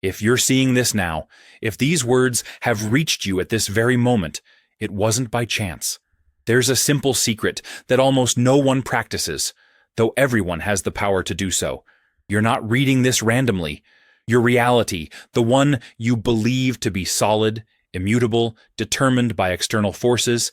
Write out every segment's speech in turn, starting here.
If you're seeing this now, if these words have reached you at this very moment, it wasn't by chance. There's a simple secret that almost no one practices, though everyone has the power to do so. You're not reading this randomly. Your reality, the one you believe to be solid, immutable, determined by external forces,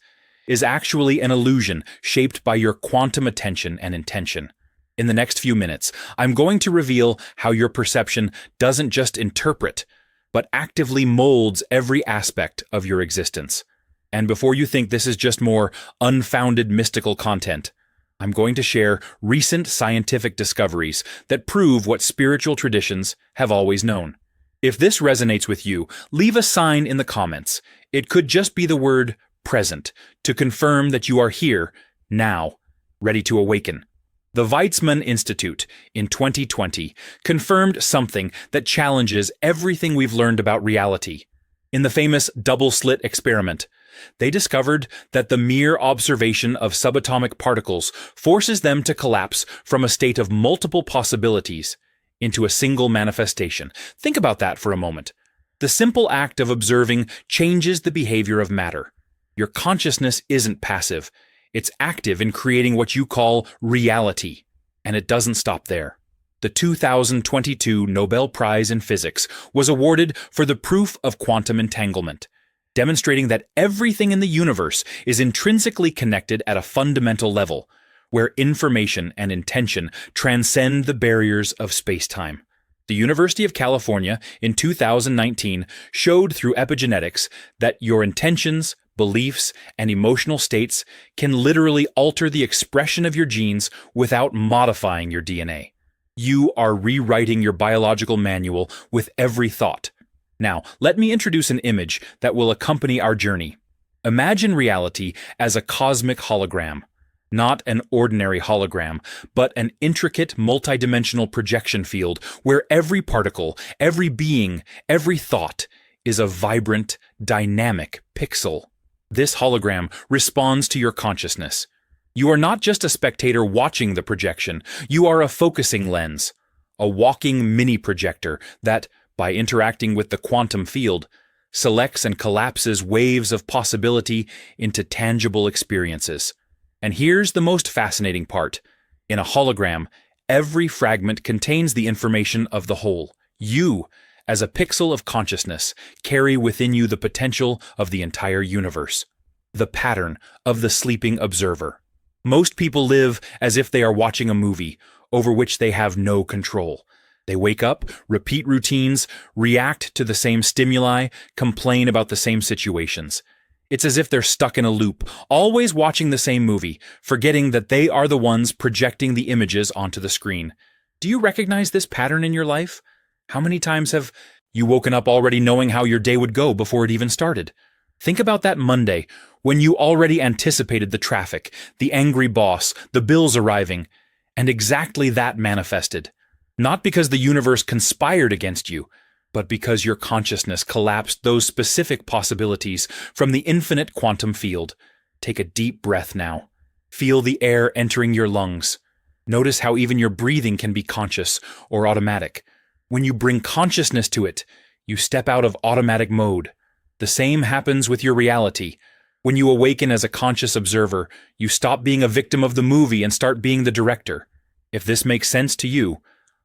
is actually an illusion shaped by your quantum attention and intention. In the next few minutes, I'm going to reveal how your perception doesn't just interpret, but actively molds every aspect of your existence. And before you think this is just more unfounded mystical content, I'm going to share recent scientific discoveries that prove what spiritual traditions have always known. If this resonates with you, leave a sign in the comments. It could just be the word present to confirm that you are here, now, ready to awaken. The Weizmann Institute in 2020 confirmed something that challenges everything we've learned about reality. In the famous double-slit experiment, they discovered that the mere observation of subatomic particles forces them to collapse from a state of multiple possibilities into a single manifestation. Think about that for a moment. The simple act of observing changes the behavior of matter. Your consciousness isn't passive. It's active in creating what you call reality. And it doesn't stop there. The 2022 Nobel Prize in Physics was awarded for the proof of quantum entanglement, demonstrating that everything in the universe is intrinsically connected at a fundamental level, where information and intention transcend the barriers of space-time. The University of California in 2019 showed through epigenetics that your intentions, beliefs, and emotional states can literally alter the expression of your genes without modifying your DNA. You are rewriting your biological manual with every thought. Now, let me introduce an image that will accompany our journey. Imagine reality as a cosmic hologram. Not an ordinary hologram, but an intricate multidimensional projection field where every particle, every being, every thought is a vibrant, dynamic pixel. This hologram responds to your consciousness. You are not just a spectator watching the projection, you are a focusing lens, a walking mini-projector that, by interacting with the quantum field, selects and collapses waves of possibility into tangible experiences. And here's the most fascinating part. In a hologram, every fragment contains the information of the whole. You, as a pixel of consciousness, carry within you the potential of the entire universe. The pattern of the sleeping observer. Most people live as if they are watching a movie, over which they have no control. They wake up, repeat routines, react to the same stimuli, complain about the same situations. It's as if they're stuck in a loop, always watching the same movie, forgetting that they are the ones projecting the images onto the screen. Do you recognize this pattern in your life? How many times have you woken up already knowing how your day would go before it even started? Think about that Monday, when you already anticipated the traffic, the angry boss, the bills arriving, and exactly that manifested. Not because the universe conspired against you, but because your consciousness collapsed those specific possibilities from the infinite quantum field. Take a deep breath now. Feel the air entering your lungs. Notice how even your breathing can be conscious or automatic. When you bring consciousness to it, you step out of automatic mode. The same happens with your reality. When you awaken as a conscious observer, you stop being a victim of the movie and start being the director. If this makes sense to you,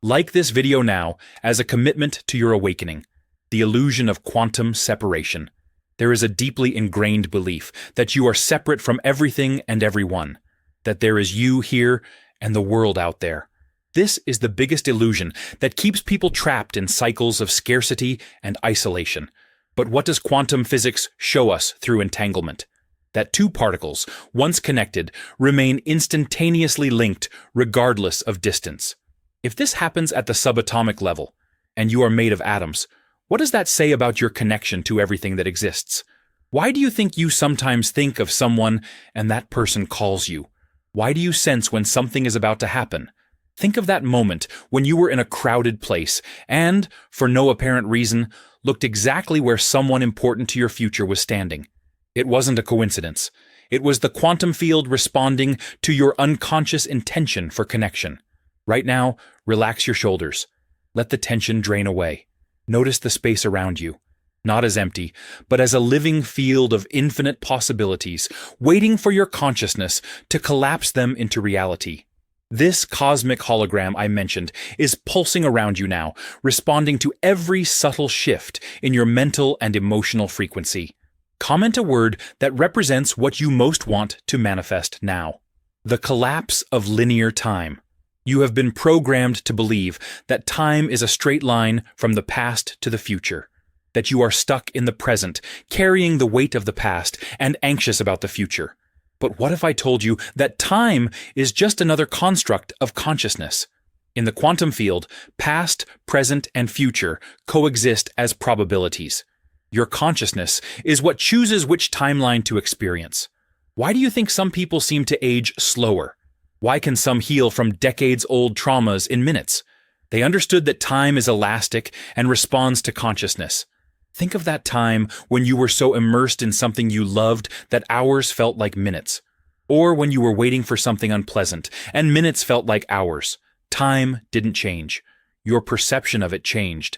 like this video now as a commitment to your awakening, the illusion of quantum separation. There is a deeply ingrained belief that you are separate from everything and everyone, that there is you here and the world out there. This is the biggest illusion that keeps people trapped in cycles of scarcity and isolation. But what does quantum physics show us through entanglement? That two particles, once connected, remain instantaneously linked regardless of distance. If this happens at the subatomic level, and you are made of atoms, what does that say about your connection to everything that exists? Why do you think you sometimes think of someone and that person calls you? Why do you sense when something is about to happen? Think of that moment when you were in a crowded place and, for no apparent reason, looked exactly where someone important to your future was standing. It wasn't a coincidence. It was the quantum field responding to your unconscious intention for connection. Right now, relax your shoulders. Let the tension drain away. Notice the space around you, not as empty, but as a living field of infinite possibilities, waiting for your consciousness to collapse them into reality. This cosmic hologram I mentioned is pulsing around you now, responding to every subtle shift in your mental and emotional frequency. Comment a word that represents what you most want to manifest now. The collapse of linear time. You have been programmed to believe that time is a straight line from the past to the future, that you are stuck in the present, carrying the weight of the past and anxious about the future. But what if I told you that time is just another construct of consciousness? In the quantum field, past, present, and future coexist as probabilities. Your consciousness is what chooses which timeline to experience. Why do you think some people seem to age slower? Why can some heal from decades-old traumas in minutes? They understood that time is elastic and responds to consciousness. Think of that time when you were so immersed in something you loved that hours felt like minutes. Or when you were waiting for something unpleasant and minutes felt like hours. Time didn't change. Your perception of it changed.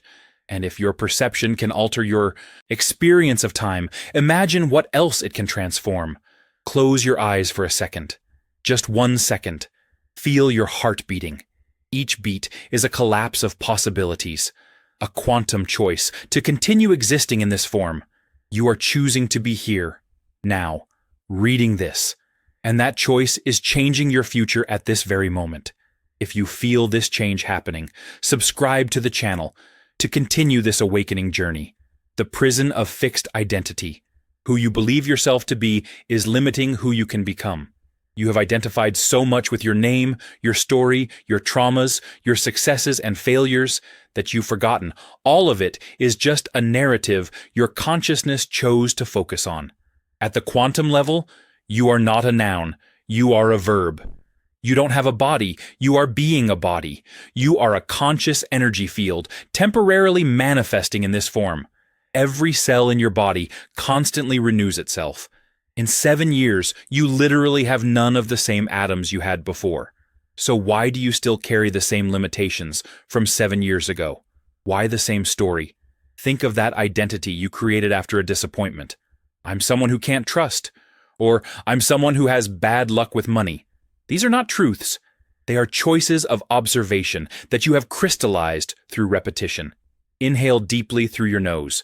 And if your perception can alter your experience of time, imagine what else it can transform. Close your eyes for a second. Just 1 second. Feel your heart beating. Each beat is a collapse of possibilities. A quantum choice to continue existing in this form. You are choosing to be here, now, reading this. And that choice is changing your future at this very moment. If you feel this change happening, subscribe to the channel to continue this awakening journey. The prison of fixed identity. Who you believe yourself to be is limiting who you can become. You have identified so much with your name, your story, your traumas, your successes and failures that you've forgotten. All of it is just a narrative your consciousness chose to focus on. At the quantum level, you are not a noun, you are a verb. You don't have a body, you are being a body. You are a conscious energy field, temporarily manifesting in this form. Every cell in your body constantly renews itself. In 7 years, you literally have none of the same atoms you had before. So why do you still carry the same limitations from 7 years ago? Why the same story? Think of that identity you created after a disappointment. I'm someone who can't trust. Or I'm someone who has bad luck with money. These are not truths. They are choices of observation that you have crystallized through repetition. Inhale deeply through your nose.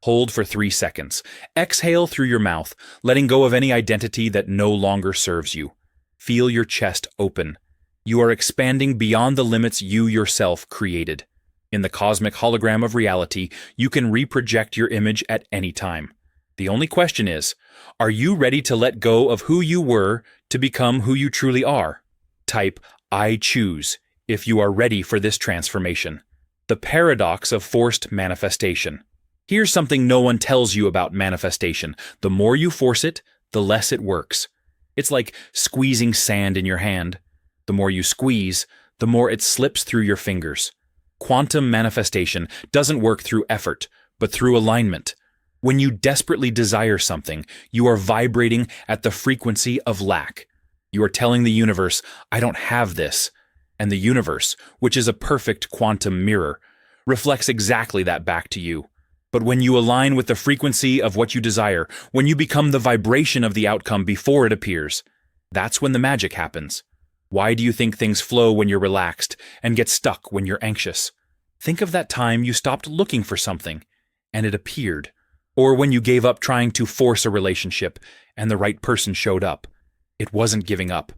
Hold for 3 seconds. Exhale through your mouth, letting go of any identity that no longer serves you. Feel your chest open. You are expanding beyond the limits you yourself created. In the cosmic hologram of reality, you can reproject your image at any time. The only question is, are you ready to let go of who you were to become who you truly are? Type, I choose, if you are ready for this transformation. The paradox of forced manifestation. Here's something no one tells you about manifestation. The more you force it, the less it works. It's like squeezing sand in your hand. The more you squeeze, the more it slips through your fingers. Quantum manifestation doesn't work through effort, but through alignment. When you desperately desire something, you are vibrating at the frequency of lack. You are telling the universe, I don't have this. And the universe, which is a perfect quantum mirror, reflects exactly that back to you. But when you align with the frequency of what you desire, when you become the vibration of the outcome before it appears, that's when the magic happens. Why do you think things flow when you're relaxed and get stuck when you're anxious? Think of that time you stopped looking for something and it appeared. Or when you gave up trying to force a relationship and the right person showed up. It wasn't giving up.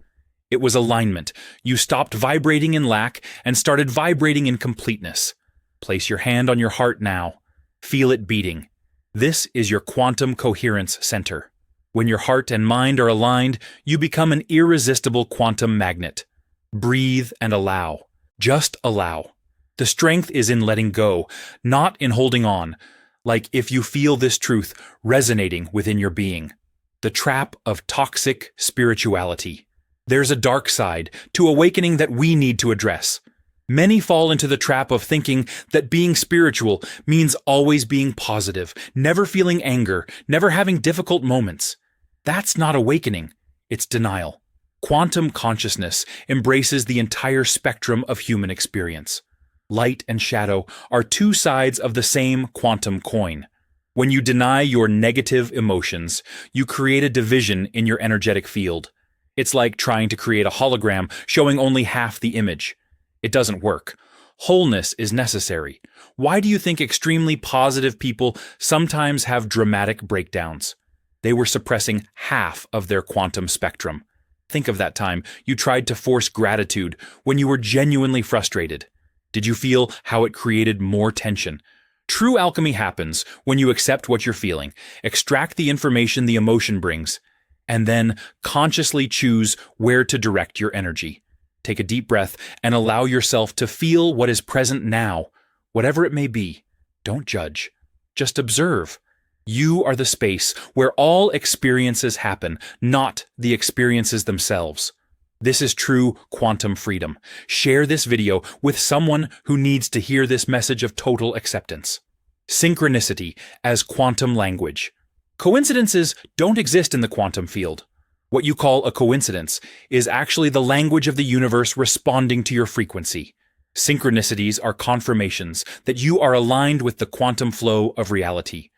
It was alignment. You stopped vibrating in lack and started vibrating in completeness. Place your hand on your heart now. Feel it beating. This is your quantum coherence center. When your heart and mind are aligned, you become an irresistible quantum magnet. Breathe and allow. Just allow. The strength is in letting go, not in holding on. Like if you feel this truth resonating within your being. The trap of toxic spirituality. There's a dark side to awakening that we need to address. Many fall into the trap of thinking that being spiritual means always being positive, never feeling anger, never having difficult moments. That's not awakening, it's denial. Quantum consciousness embraces the entire spectrum of human experience. Light and shadow are two sides of the same quantum coin. When you deny your negative emotions, you create a division in your energetic field. It's like trying to create a hologram showing only half the image. It doesn't work. Wholeness is necessary. Why do you think extremely positive people sometimes have dramatic breakdowns? They were suppressing half of their quantum spectrum. Think of that time you tried to force gratitude when you were genuinely frustrated. Did you feel how it created more tension? True alchemy happens when you accept what you're feeling, extract the information the emotion brings, and then consciously choose where to direct your energy. Take a deep breath and allow yourself to feel what is present now, whatever it may be. Don't judge. Just observe. You are the space where all experiences happen, not the experiences themselves. This is true quantum freedom. Share this video with someone who needs to hear this message of total acceptance. Synchronicity as quantum language. Coincidences don't exist in the quantum field. What you call a coincidence is actually the language of the universe responding to your frequency. Synchronicities are confirmations that you are aligned with the quantum flow of reality.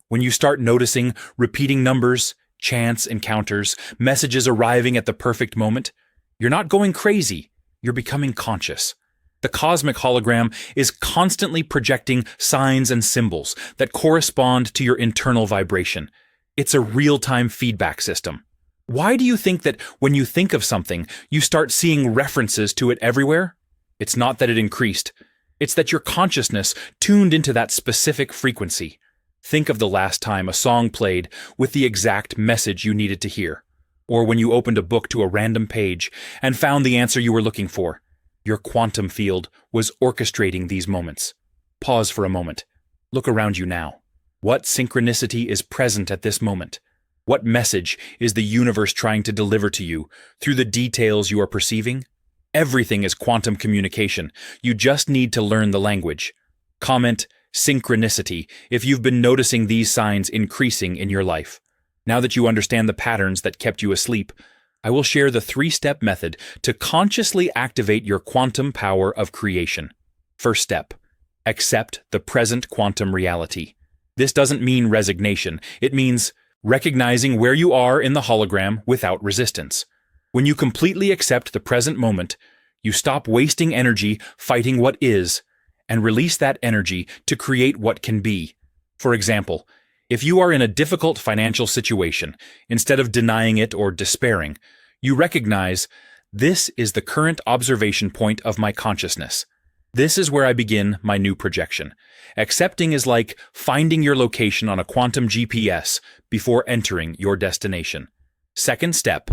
When you start noticing repeating numbers, chance encounters, messages arriving at the perfect moment, you're not going crazy, you're becoming conscious. The cosmic hologram is constantly projecting signs and symbols that correspond to your internal vibration. It's a real-time feedback system. Why do you think that when you think of something, you start seeing references to it everywhere? It's not that it increased. It's that your consciousness tuned into that specific frequency. Think of the last time a song played with the exact message you needed to hear. Or when you opened a book to a random page and found the answer you were looking for. Your quantum field was orchestrating these moments. Pause for a moment. Look around you now. What synchronicity is present at this moment? What message is the universe trying to deliver to you through the details you are perceiving? Everything is quantum communication. You just need to learn the language. Comment synchronicity if you've been noticing these signs increasing in your life. Now that you understand the patterns that kept you asleep, I will share the 3-step method to consciously activate your quantum power of creation. First step, accept the present quantum reality. This doesn't mean resignation. It means recognizing where you are in the hologram without resistance. When you completely accept the present moment, you stop wasting energy fighting what is and release that energy to create what can be. For example, if you are in a difficult financial situation, instead of denying it or despairing, you recognize, this is the current observation point of my consciousness. This is where I begin my new projection. Accepting is like finding your location on a quantum GPS before entering your destination. Second step,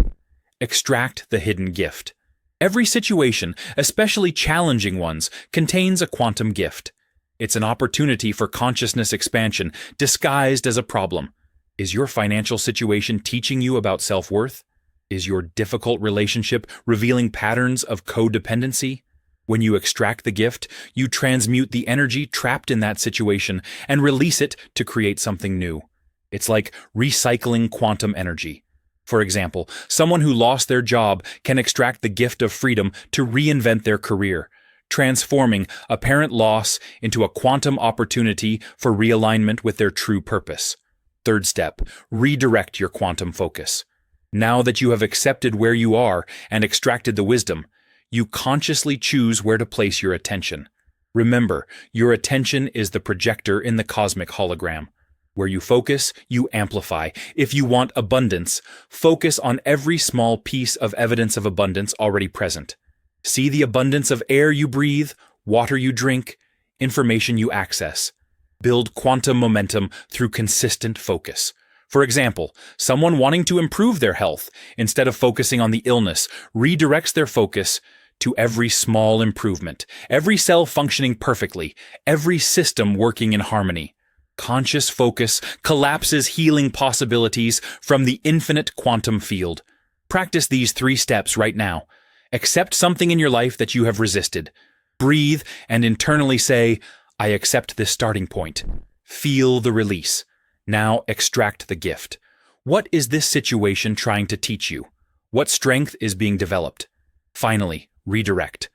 extract the hidden gift. Every situation, especially challenging ones, contains a quantum gift. It's an opportunity for consciousness expansion disguised as a problem. Is your financial situation teaching you about self-worth? Is your difficult relationship revealing patterns of codependency? When you extract the gift, you transmute the energy trapped in that situation and release it to create something new. It's like recycling quantum energy. For example, someone who lost their job can extract the gift of freedom to reinvent their career, transforming apparent loss into a quantum opportunity for realignment with their true purpose. Third step, redirect your quantum focus. Now that you have accepted where you are and extracted the wisdom, you consciously choose where to place your attention. Remember, your attention is the projector in the cosmic hologram. Where you focus, you amplify. If you want abundance, focus on every small piece of evidence of abundance already present. See the abundance of air you breathe, water you drink, information you access. Build quantum momentum through consistent focus. For example, someone wanting to improve their health, instead of focusing on the illness, redirects their focus to every small improvement, every cell functioning perfectly, every system working in harmony. Conscious focus collapses healing possibilities from the infinite quantum field. Practice these 3 steps right now. Accept something in your life that you have resisted. Breathe and internally say, I accept this starting point. Feel the release. Now extract the gift. What is this situation trying to teach you? What strength is being developed? Finally, redirect.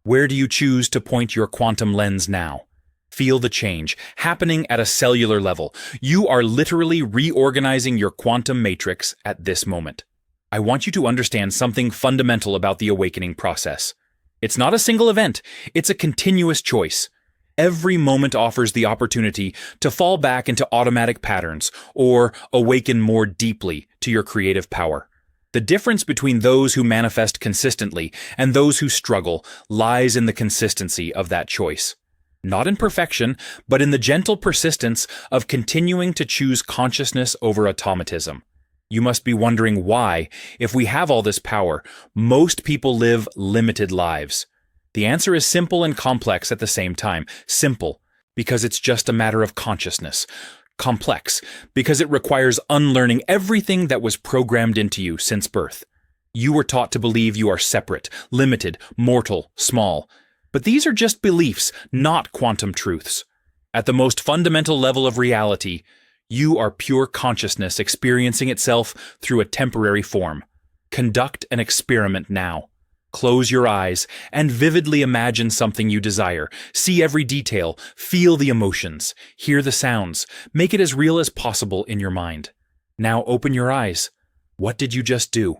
Where do you choose to point your quantum lens now? Feel the change happening at a cellular level. You are literally reorganizing your quantum matrix at this moment. I want you to understand something fundamental about the awakening process. It's not a single event, it's a continuous choice. Every moment offers the opportunity to fall back into automatic patterns or awaken more deeply to your creative power. The difference between those who manifest consistently and those who struggle lies in the consistency of that choice. Not in perfection, but in the gentle persistence of continuing to choose consciousness over automatism. You must be wondering why, if we have all this power, most people live limited lives. The answer is simple and complex at the same time. Simple, because it's just a matter of consciousness. Complex, because it requires unlearning everything that was programmed into you since birth. You were taught to believe you are separate, limited, mortal, small. But these are just beliefs, not quantum truths. At the most fundamental level of reality, you are pure consciousness experiencing itself through a temporary form. Conduct an experiment now. Close your eyes and vividly imagine something you desire. See every detail, feel the emotions, hear the sounds, make it as real as possible in your mind. Now open your eyes. What did you just do?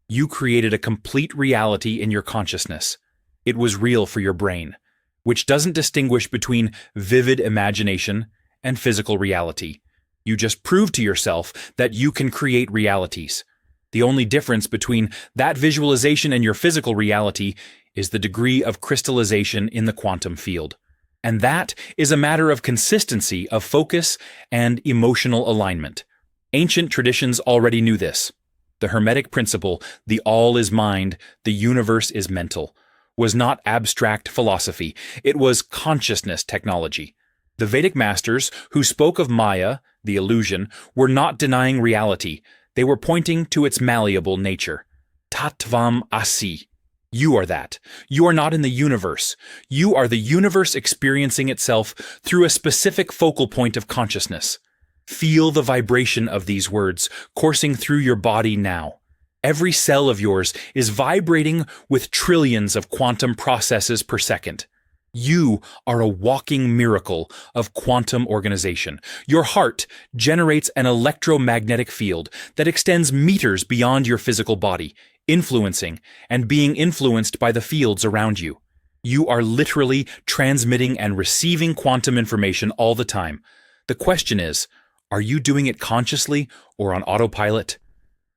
You created a complete reality in your consciousness. It was real for your brain, which doesn't distinguish between vivid imagination and physical reality. You just proved to yourself that you can create realities. The only difference between that visualization and your physical reality is the degree of crystallization in the quantum field. And that is a matter of consistency of focus and emotional alignment. Ancient traditions already knew this. The Hermetic principle, the all is mind, the universe is mental, was not abstract philosophy. It was consciousness technology. The Vedic masters, who spoke of Maya, the illusion, were not denying reality. They were pointing to its malleable nature. Tattvam asi. You are that. You are not in the universe. You are the universe experiencing itself through a specific focal point of consciousness. Feel the vibration of these words coursing through your body now. Every cell of yours is vibrating with trillions of quantum processes per second. You are a walking miracle of quantum organization. Your heart generates an electromagnetic field that extends meters beyond your physical body, influencing and being influenced by the fields around you. You are literally transmitting and receiving quantum information all the time. The question is, are you doing it consciously or on autopilot?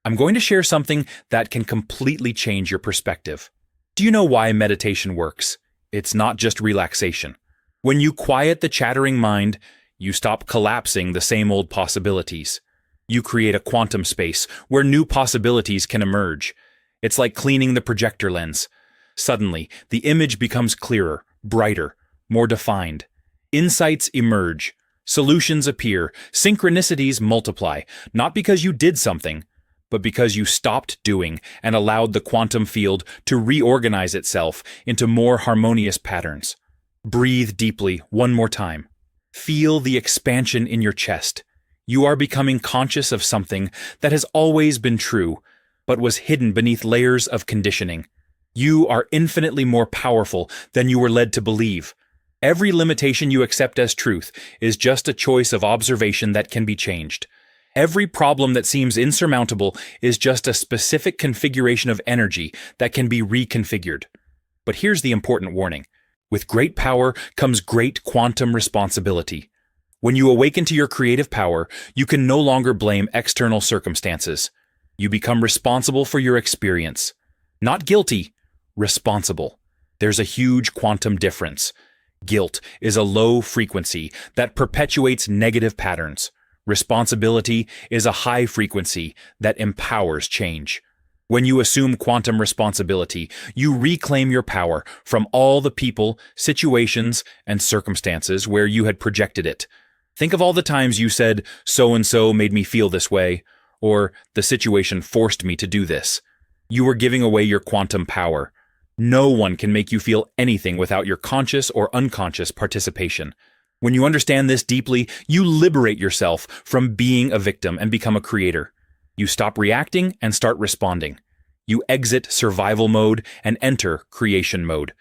I'm going to share something that can completely change your perspective. Do you know why meditation works? It's not just relaxation. When you quiet the chattering mind, you stop collapsing the same old possibilities. You create a quantum space where new possibilities can emerge. It's like cleaning the projector lens. Suddenly, the image becomes clearer, brighter, more defined. Insights emerge. Solutions appear. Synchronicities multiply, not because you did something, but because you stopped doing and allowed the quantum field to reorganize itself into more harmonious patterns. Breathe deeply one more time. Feel the expansion in your chest. You are becoming conscious of something that has always been true, but was hidden beneath layers of conditioning. You are infinitely more powerful than you were led to believe. Every limitation you accept as truth is just a choice of observation that can be changed. Every problem that seems insurmountable is just a specific configuration of energy that can be reconfigured. But here's the important warning. With great power comes great quantum responsibility. When you awaken to your creative power, you can no longer blame external circumstances. You become responsible for your experience. Not guilty, responsible. There's a huge quantum difference. Guilt is a low frequency that perpetuates negative patterns. Responsibility is a high frequency that empowers change. When you assume quantum responsibility, you reclaim your power from all the people, situations, and circumstances where you had projected it. Think of all the times you said, "So-and-so made me feel this way," or "the situation forced me to do this." You were giving away your quantum power. No one can make you feel anything without your conscious or unconscious participation. When you understand this deeply, you liberate yourself from being a victim and become a creator. You stop reacting and start responding. You exit survival mode and enter creation mode.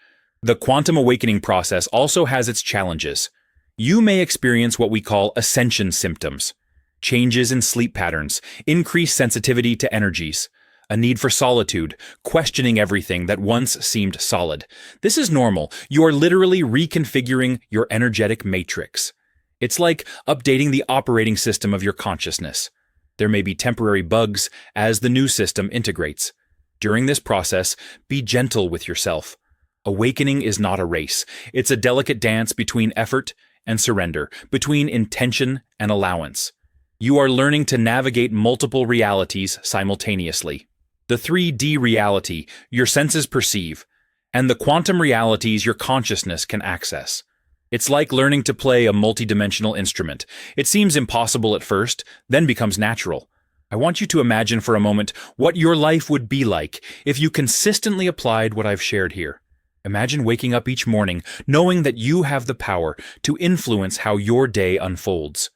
The quantum awakening process also has its challenges. You may experience what we call ascension symptoms: changes in sleep patterns, increased sensitivity to energies, a need for solitude, questioning everything that once seemed solid. This is normal. You are literally reconfiguring your energetic matrix. It's like updating the operating system of your consciousness. There may be temporary bugs as the new system integrates. During this process, be gentle with yourself. Awakening is not a race. It's a delicate dance between effort and surrender, between intention and allowance. You are learning to navigate multiple realities simultaneously. The 3D reality your senses perceive, and the quantum realities your consciousness can access. It's like learning to play a multidimensional instrument. It seems impossible at first, then becomes natural. I want you to imagine for a moment what your life would be like if you consistently applied what I've shared here. Imagine waking up each morning knowing that you have the power to influence how your day unfolds.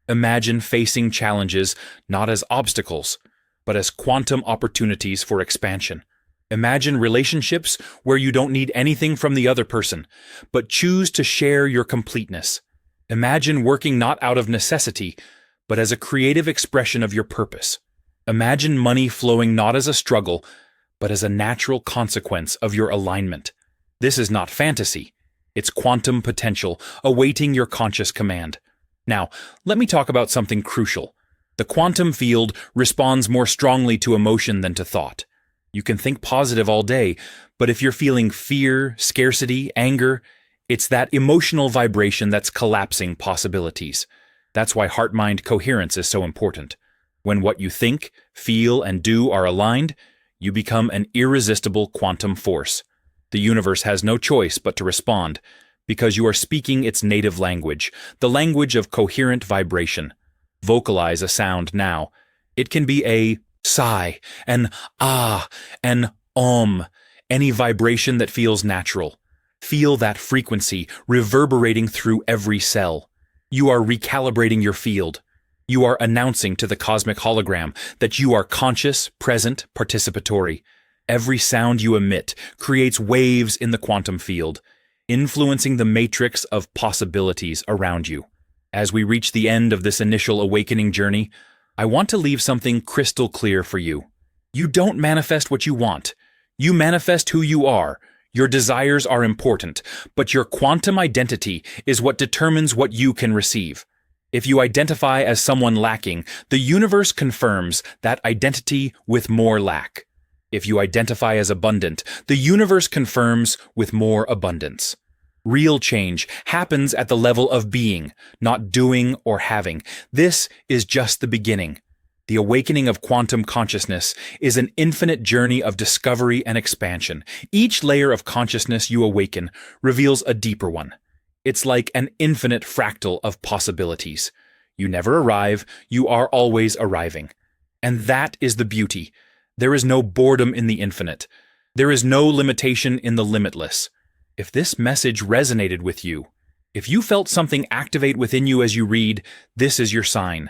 Imagine facing challenges not as obstacles, but as quantum opportunities for expansion. Imagine relationships where you don't need anything from the other person, but choose to share your completeness. Imagine working not out of necessity, but as a creative expression of your purpose. Imagine money flowing not as a struggle, but as a natural consequence of your alignment. This is not fantasy. It's quantum potential awaiting your conscious command. Now, let me talk about something crucial. The quantum field responds more strongly to emotion than to thought. You can think positive all day, but if you're feeling fear, scarcity, anger, it's that emotional vibration that's collapsing possibilities. That's why heart-mind coherence is so important. When what you think, feel, and do are aligned, you become an irresistible quantum force. The universe has no choice but to respond, because you are speaking its native language, the language of coherent vibration. Vocalize a sound now. It can be a sigh, an ah, an any vibration that feels natural. Feel that frequency reverberating through every cell. You are recalibrating your field. You are announcing to the cosmic hologram that you are conscious, present, participatory. Every sound you emit creates waves in the quantum field, influencing the matrix of possibilities around you. As we reach the end of this initial awakening journey, I want to leave something crystal clear for you. You don't manifest what you want. You manifest who you are. Your desires are important, but your quantum identity is what determines what you can receive. If you identify as someone lacking, the universe confirms that identity with more lack. If you identify as abundant, the universe confirms with more abundance. Real change happens at the level of being, not doing or having. This is just the beginning. The awakening of quantum consciousness is an infinite journey of discovery and expansion. Each layer of consciousness you awaken reveals a deeper one. It's like an infinite fractal of possibilities. You never arrive, you are always arriving. And that is the beauty. There is no boredom in the infinite. There is no limitation in the limitless. If this message resonated with you, if you felt something activate within you as you read, this is your sign.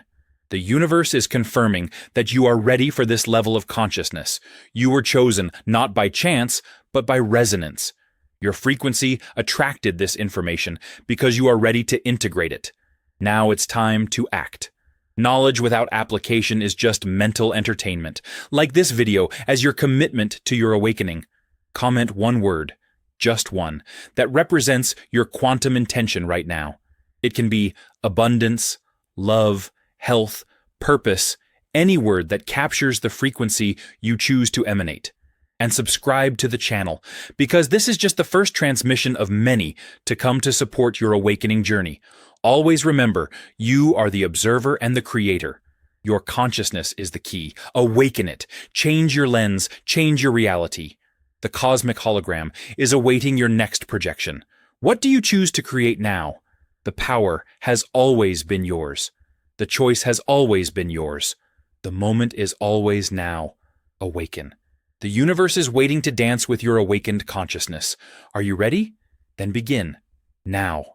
The universe is confirming that you are ready for this level of consciousness. You were chosen not by chance, but by resonance. Your frequency attracted this information because you are ready to integrate it. Now it's time to act. Knowledge without application is just mental entertainment. Like this video as your commitment to your awakening. Comment one word, just one, that represents your quantum intention right now. It can be abundance, love, health, purpose, any word that captures the frequency you choose to emanate. And subscribe to the channel, because this is just the first transmission of many to come to support your awakening journey. Always remember, you are the observer and the creator. Your consciousness is the key. Awaken it. Change your lens. Change your reality. The cosmic hologram is awaiting your next projection. What do you choose to create now? The power has always been yours. The choice has always been yours. The moment is always now. Awaken. The universe is waiting to dance with your awakened consciousness. Are you ready? Then begin. Now.